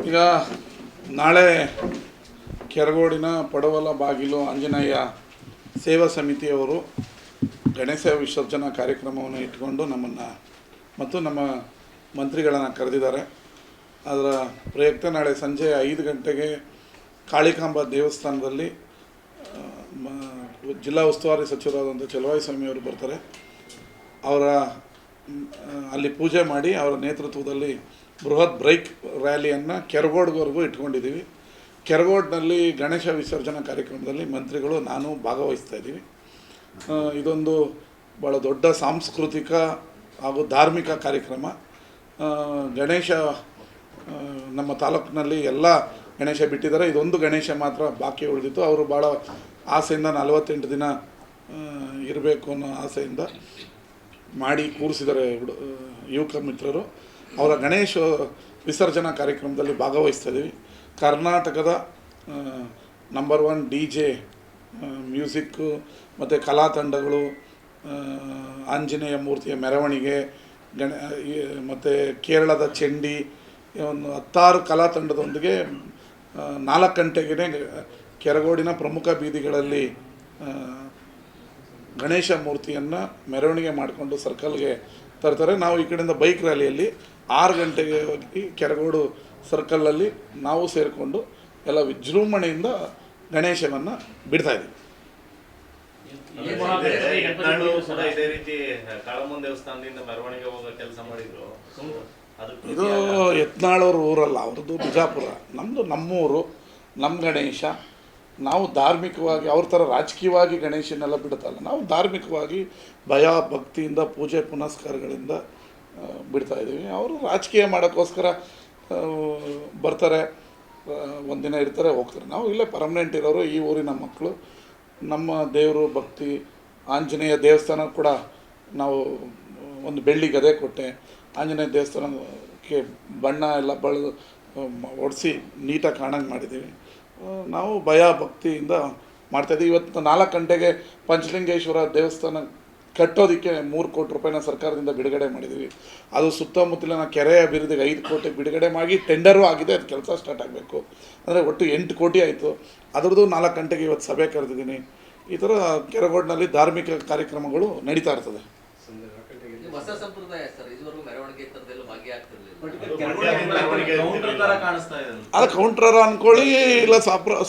ಈಗ ನಾಳೆ ಕೆರಗೋಡಿನ ಪಡವಲ ಬಾಗಿಲು ಆಂಜನೇಯ ಸೇವಾ ಸಮಿತಿಯವರು ಗಣೇಶ ವಿಸರ್ಜನಾ ಕಾರ್ಯಕ್ರಮವನ್ನು ಇಟ್ಕೊಂಡು ನಮ್ಮನ್ನು ಮತ್ತು ನಮ್ಮ ಮಂತ್ರಿಗಳನ್ನು ಕರೆದಿದ್ದಾರೆ. ಅದರ ಪ್ರಯುಕ್ತ ನಾಳೆ ಸಂಜೆ 5 ಗಂಟೆಗೆ ಕಾಳಿಕಾಂಬ ದೇವಸ್ಥಾನದಲ್ಲಿ ಜಿಲ್ಲಾ ಉಸ್ತುವಾರಿ ಸಚಿವರಾದಂಥ ಚಲುವಾಯಿ ಸ್ವಾಮಿಯವರು ಬರ್ತಾರೆ. ಅವರ ಅಲ್ಲಿ ಪೂಜೆ ಮಾಡಿ ಅವರ ನೇತೃತ್ವದಲ್ಲಿ ಬೃಹತ್ ಬ್ರೈಕ್ ರ್ಯಾಲಿಯನ್ನು ಕೆರಗೋಡ್ವರೆಗೂ ಇಟ್ಕೊಂಡಿದ್ದೀವಿ. ಕೆರಗೋಡ್ನಲ್ಲಿ ಗಣೇಶ ವಿಸರ್ಜನಾ ಕಾರ್ಯಕ್ರಮದಲ್ಲಿ ಮಂತ್ರಿಗಳು ನಾನು ಭಾಗವಹಿಸ್ತಾ ಇದ್ದೀವಿ. ಇದೊಂದು ಭಾಳ ದೊಡ್ಡ ಸಾಂಸ್ಕೃತಿಕ ಹಾಗೂ ಧಾರ್ಮಿಕ ಕಾರ್ಯಕ್ರಮ. ಗಣೇಶ ನಮ್ಮ ತಾಲೂಕಿನಲ್ಲಿ ಎಲ್ಲ ಗಣೇಶ ಬಿಟ್ಟಿದ್ದಾರೆ. ಇದೊಂದು ಗಣೇಶ ಮಾತ್ರ ಬಾಕಿ ಉಳಿದಿತ್ತು. ಅವರು ಭಾಳ ಆಸೆಯಿಂದ 48 ದಿನ ಇರಬೇಕು ಅನ್ನೋ ಆಸೆಯಿಂದ ಮಾಡಿ ಕೂರಿಸಿದ್ದಾರೆ ಯುವಕ ಮಿತ್ರರು. ಅವರ ಗಣೇಶ ವಿಸರ್ಜನಾ ಕಾರ್ಯಕ್ರಮದಲ್ಲಿ ಭಾಗವಹಿಸ್ತಾ ಇದ್ದೀವಿ. ಕರ್ನಾಟಕದ ನಂಬರ್ 1 DJ ಮ್ಯೂಸಿಕ್ಕು ಮತ್ತು ಕಲಾ ತಂಡಗಳು, ಆಂಜನೇಯ ಮೂರ್ತಿಯ ಮೆರವಣಿಗೆ, ಮತ್ತು ಕೇರಳದ ಚೆಂಡಿ, ಒಂದು 16 ಕಲಾ ತಂಡದೊಂದಿಗೆ 4 ಗಂಟೆಗೆ ಕೆರಗೋಡಿನ ಪ್ರಮುಖ ಬೀದಿಗಳಲ್ಲಿ ಗಣೇಶ ಮೂರ್ತಿಯನ್ನು ಮೆರವಣಿಗೆ ಮಾಡಿಕೊಂಡು ಸರ್ಕಲ್ಗೆ ತರ್ತಾರೆ. ನಾವು ಈ ಕಡೆಯಿಂದ ಬೈಕ್ ರ್ಯಾಲಿಯಲ್ಲಿ 6 ಗಂಟೆಗೆ ಹೋಗಿ ಕೆರಗೋಡು ಸರ್ಕಲಲ್ಲಿ ನಾವು ಸೇರಿಕೊಂಡು ಎಲ್ಲ ವಿಜೃಂಭಣೆಯಿಂದ ಗಣೇಶವನ್ನು ಬಿಡ್ತಾಯಿದ್ದೀವಿ. ಇದು ಯತ್ನಾಳವ್ರ ಊರಲ್ಲ, ಅವ್ರದ್ದು ಬಿಜಾಪುರ. ನಮ್ಮದು ನಮ್ಮೂರು, ನಮ್ಮ ಗಣೇಶ. ನಾವು ಧಾರ್ಮಿಕವಾಗಿ ಅವ್ರ ಥರ ರಾಜಕೀಯವಾಗಿ ಗಣೇಶನೆಲ್ಲ ಬಿಡ್ತಲ್ಲ, ನಾವು ಧಾರ್ಮಿಕವಾಗಿ ಭಯ ಭಕ್ತಿಯಿಂದ ಪೂಜೆ ಪುನಸ್ಕಾರಗಳಿಂದ ಬಿಡ್ತಾಯಿದ್ದೀವಿ. ಅವರು ರಾಜಕೀಯ ಮಾಡೋಕ್ಕೋಸ್ಕರ ಬರ್ತಾರೆ, ಒಂದಿನ ಇರ್ತಾರೆ, ಹೋಗ್ತಾರೆ. ನಾವು ಇಲ್ಲೇ ಪರ್ಮನೆಂಟ್ ಇರೋರು, ಈ ಊರಿನ ಮಕ್ಕಳು. ನಮ್ಮ ದೇವರು ಭಕ್ತಿ, ಆಂಜನೇಯ ದೇವಸ್ಥಾನ ಕೂಡ ನಾವು ಒಂದು ಬೆಳ್ಳಿ ಗದೆ ಕೊಟ್ಟೆ. ಆಂಜನೇಯ ದೇವಸ್ಥಾನಕ್ಕೆ ಬಣ್ಣ ಎಲ್ಲ ಬಳಿದು ಒಡಿಸಿ ನೀಟಾಗಿ ಕಾಣಂಗೆ ಮಾಡಿದ್ದೀವಿ. ನಾವು ಭಯ ಭಕ್ತಿಯಿಂದ ಮಾಡ್ತಾಯಿದ್ದೀವಿ. ಇವತ್ತು 4 ಗಂಟೆಗೆ ಪಂಚಲಿಂಗೇಶ್ವರ ದೇವಸ್ಥಾನ ಕಟ್ಟೋದಕ್ಕೆ 3 ಕೋಟಿ ರೂಪಾಯಿನ ಸರ್ಕಾರದಿಂದ ಬಿಡುಗಡೆ ಮಾಡಿದ್ದೀವಿ. ಅದು ಸುತ್ತಮುತ್ತಲಿನ ಕೆರೆ ಅಭಿವೃದ್ಧಿಗೆ 5 ಕೋಟಿ ಬಿಡುಗಡೆ ಮಾಡಿ ಟೆಂಡರು ಆಗಿದೆ. ಅದು ಕೆಲಸ ಸ್ಟಾರ್ಟ್ ಆಗಬೇಕು. ಅಂದರೆ ಒಟ್ಟು 8 ಕೋಟಿ ಆಯಿತು. ಅದರದ್ದು 4 ಗಂಟೆಗೆ ಇವತ್ತು ಸಭೆ ಕರೆದಿದ್ದೀನಿ. ಈ ಥರ ಕೆರಗೋಡಿನಲ್ಲಿ ಧಾರ್ಮಿಕ ಕಾರ್ಯಕ್ರಮಗಳು ನಡೀತಾ ಇರ್ತದೆ. ಹೊಸ ಸಂಪ್ರದಾಯ ಸರ್, ಇದುವರೆಗೂ ಮೆರವಣಿಗೆ ಥರದೆಲ್ಲ ಭಾಗಿಯಾಗ್ತಿರಲಿಲ್ಲ. ಅದು ಕೌಂಟ್ರರ ಅಂದ್ಕೊಳ್ಳಿ, ಇಲ್ಲ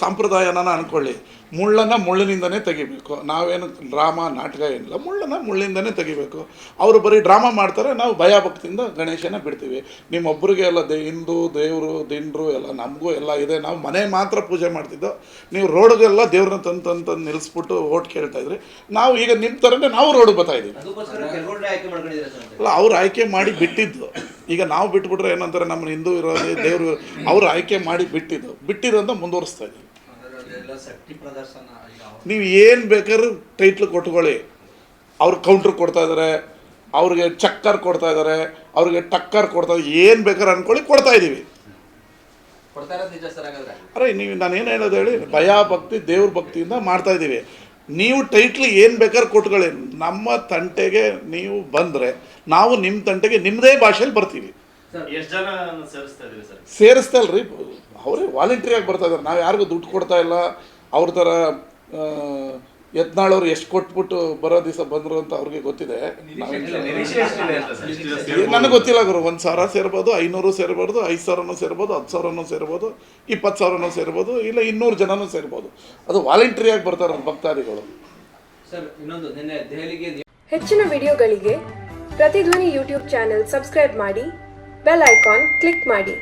ಸಂಪ್ರದಾಯನ ಅಂದ್ಕೊಳ್ಳಿ. ಮುಳ್ಳನ್ನು ಮುಳ್ಳಿನಿಂದನೇ ತೆಗಿಬೇಕು. ನಾವೇನು ಡ್ರಾಮಾ ನಾಟಕ ಏನಿಲ್ಲ, ಮುಳ್ಳನ್ನು ಮುಳ್ಳಿಂದನೇ ತೆಗಿಬೇಕು. ಅವರು ಬರೀ ಡ್ರಾಮಾ ಮಾಡ್ತಾರೆ, ನಾವು ಭಯಭಕ್ತಿಯಿಂದ ಗಣೇಶನ ಬಿಡ್ತೀವಿ. ನಿಮ್ಮೊಬ್ಬರಿಗೆ ಎಲ್ಲ ಹಿಂದೂ ದೇವರು ದಿಂಡ್ರು ಎಲ್ಲ ನಮಗೂ ಎಲ್ಲ ಇದೆ. ನಾವು ಮನೆ ಮಾತ್ರ ಪೂಜೆ ಮಾಡ್ತಿದ್ದೋ, ನೀವು ರೋಡ್ಗೆಲ್ಲ ದೇವ್ರನ್ನ ತಂದು ನಿಲ್ಲಿಸ್ಬಿಟ್ಟು ಓಟ್ ಕೇಳ್ತಾಯಿದ್ರಿ. ನಾವು ಈಗ ನಿಮ್ಮ ಥರನೇ ನಾವು ರೋಡಿಗೆ ಬರ್ತಾಯಿದ್ದೀವಿ. ಅಲ್ಲ, ಅವ್ರು ಆಯ್ಕೆ ಮಾಡಿ ಬಿಟ್ಟಿದ್ದು. ಈಗ ನಾವು ಬಿಟ್ಬಿಟ್ರೆ ಏನಂತಾರೆ, ನಮ್ಮ ಹಿಂದೂ ಇರೋದು ದೇವರು, ಅವರು ಆಯ್ಕೆ ಮಾಡಿ ಬಿಟ್ಟಿರೋಂಥ ಮುಂದುವರಿಸ್ತಾ ಇದ್ದೀವಿ. ನೀವು ಏನು ಬೇಕಾದ್ರೂ ಟೈಟ್ಲ್ ಕೊಟ್ಕೊಳ್ಳಿ. ಅವ್ರಿಗೆ ಕೌಂಟ್ರ್ ಕೊಡ್ತಾಯಿದ್ದಾರೆ, ಅವ್ರಿಗೆ ಚಕ್ಕರ್ ಕೊಡ್ತಾಯಿದ್ದಾರೆ, ಅವ್ರಿಗೆ ಟಕ್ಕರ್ ಕೊಡ್ತಾಯಿದ್ದಾರೆ, ಏನು ಬೇಕಾದ್ರೆ ಅಂದ್ಕೊಳ್ಳಿ, ಕೊಡ್ತಾಯಿದ್ದೀವಿ. ಅರೆ ನಾನೇನು ಹೇಳೋದು ಹೇಳಿ, ಭಯ ಭಕ್ತಿ ದೇವ್ರ ಭಕ್ತಿಯಿಂದ ಮಾಡ್ತಾಯಿದ್ದೀವಿ. ನೀವು ಟೈಟ್ಲ್ ಏನು ಬೇಕಾದ್ರೆ ಕೊಟ್ಕೊಳ್ಳಿ. ನಮ್ಮ ತಂಟೆಗೆ ನೀವು ಬಂದರೆ ನಾವು ನಿಮ್ಮ ತಂಟೆಗೆ ನಿಮ್ಮದೇ ಭಾಷೆಯಲ್ಲಿ ಬರ್ತೀವಿ. ಸೇರಿಸ್ತಲ್ರಿ, ಅವರೇ ವಾಲಂಟ್ರಿಯಾಗಿ ಬರ್ತಾ ಇದ್ದಾರೆ. ನಾವು ಯಾರಿಗೂ ದುಡ್ಡು ಕೊಡ್ತಾ ಇಲ್ಲ. ಅವ್ರ ಥರ ಯತ್ನಾಳವ್ರು ಎಷ್ಟು ಕೊಟ್ಬಿಟ್ಟು ಬರೋ ದಿವಸ ಬಂದರು ಅಂತ ಅವ್ರಿಗೆ ಗೊತ್ತಿದೆ. ನನಗೆ ಗೊತ್ತಿಲ್ಲ ಗುರು. 1,000 ಸೇರ್ಬೋದು, 500 ಸೇರ್ಬೋದು, 5,000 ಸೇರ್ಬೋದು, 10,000 ಸೇರ್ಬೋದು, 20,000 ಸೇರ್ಬೋದು, ಇಲ್ಲ 200 ಜನನೂ ಸೇರ್ಬೋದು. ಅದು ವಾಲಂಟ್ರಿಯಾಗಿ ಬರ್ತಾರೆ ಭಕ್ತಾದಿಗಳು. ಹೆಚ್ಚಿನ ವಿಡಿಯೋಗಳಿಗೆ ಪ್ರತಿಧ್ವನಿ ಯೂಟ್ಯೂಬ್ ಚಾನೆಲ್ ಸಬ್ಸ್ಕ್ರೈಬ್ ಮಾಡಿ, ಬೆಲ್ ಐಕಾನ್ ಕ್ಲಿಕ್ ಮಾಡಿ.